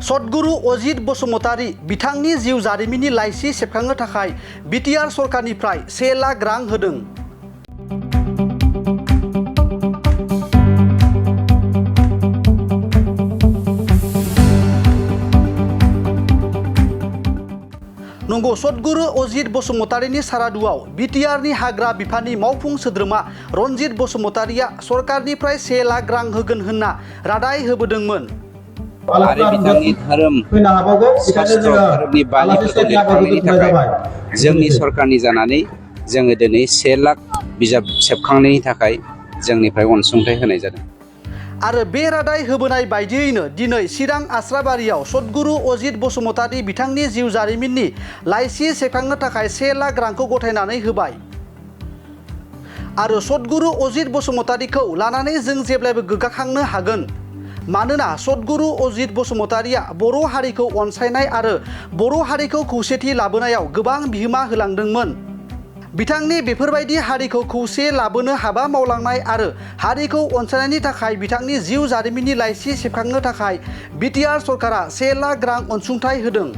सतगुरु अजित बसुमतारी बिथांनि जिउ जारिमिननि लाइसि सेबखांनो थाखाय बिटिआर सरकारनिफ्राय 1 लाख रां होदों। नंगौ, सतगुरु अजित बसुमतारीनि सारादुआव बिटिआरनि हाग्रा बिफाननि मावफुं सोद्रोमा रनजित बसुमतारीया सरकारनिफ्राय 1 लाख रां होगोन होनना रादाय होबोदोंमोन। आरो बिथांनि धोरोम शास्त्र धोरोमनि बालिफोरखौ लिरखांनायनि थाखाय जोंनि सरकारनि जानानै जोङो दिनै 1 लाख बिजाब सेबखांनायनि थाखाय जोंनिफ्राय अनसुंथाइ होनाय जादों। आरो बे रादाय होबोनाय बायदियैनो दिनै चिरां आस्राबारियाव सतगुरु अजित बसुमतारी बिथांनि जिउ जारिमिननि लाइसि सेबखांनो थाखाय 1 लाख रांखौ गथायनानै होबाय। आरो सतगुरु अजित बसुमतारीखौ लानानै जों जेब्लायबो गोग्गाखांनो हागोन। मानोना सतगुरु अजित बसुमतारीया बर' हारिखौ अनसायनाय आरो बर' हारिखौ खौसेथि लाबोनायाव गोबां बिहोमा होलांदोंमोन। बिथांनि बेफोरबायदि हारिखौ खौसे लाबोनो हाबा मावलांनाय आरो हारिखौ अनसायनायनि थाखाय बिथांनि जिउ जारिमिननि लाइसि सेबखांनो थाखाय बिटिआर सरकारा 1 लाख रां अनसुंथाइ होदों।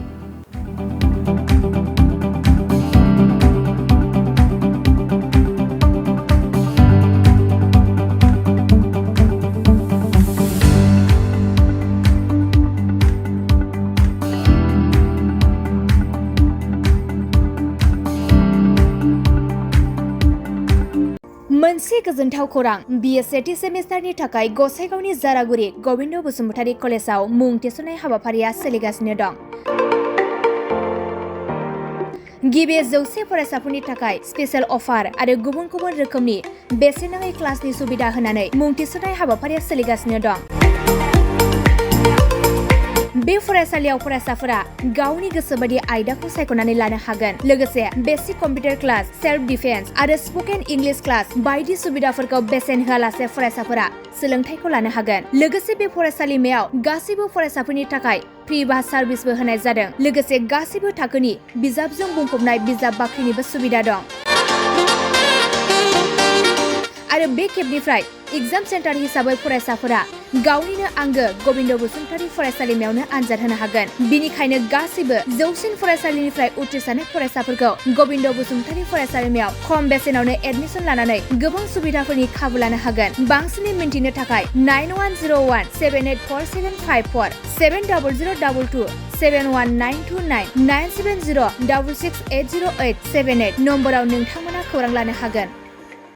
मोनसे गोजोनथाव खौरां, बिए सेथि सेमिस्टारनि थाखाय गसाइगावनि जारागुरि गबिन्द बसुमतारी कलेजाव मुं थिसननाय हाबाफारिया सोलिगासिनो दं। गिबि 100 फरायसाफोरनि थाखाय स्पेशेल अफार आरो गुबुन गुबुन रोखोमनि बेसेन नाङै क्लासनि सुबिदा होनानै मुं थिसननाय हाबाफारिया सोलिगासिनो दं। बे फरायसालियाव फरायसाफोरा गावनि गोसोबायदि आयदाखौ सायख'नानै लानो हागोन। लोगोसे basic computer class, self defence आरो स्पोकेन इंलिश क्लास बायदि सुबिदाफोरखौ बेसेन होआलासे फरायसाफोरा सोलोंथाइखौ लानो हागोन। लोगोसे बे फरायसालिमायाव गासैबो फरायसाफोरनि थाखाय फ्रि बास सार्भिसबो होनाय जादों। लोगोसे गासैबो थाखोनि बिजाबजों बुंफबनाय बिजाब बाख्रिनिबो सुबिदा दं। आरो बे खेबनिफ्राय एग्जाम सेन्टार हिसाबै फरायसाफोरा गावनिनो आंगो गबिन्द बसुमतारी फरायसालिमायावनो आनजाद होनो हागोन। बिनिखायनो गासैबो जौसिन फरायसालिनिफ्राय उथ्रिसारनाय फरायसाफोरखौ गबिन्द बसुमतारी फरायसालिमायाव खम बेसेनावनो एडमिसन लानानै गोबां सुबिदाफोरनि खाबु लानो हागोन। बांसिनै मिन्थिनो थाखाय 9101784754 70022 71929 97066808878 नम्बराव नोंथांमोना खौरां लानो हागोन।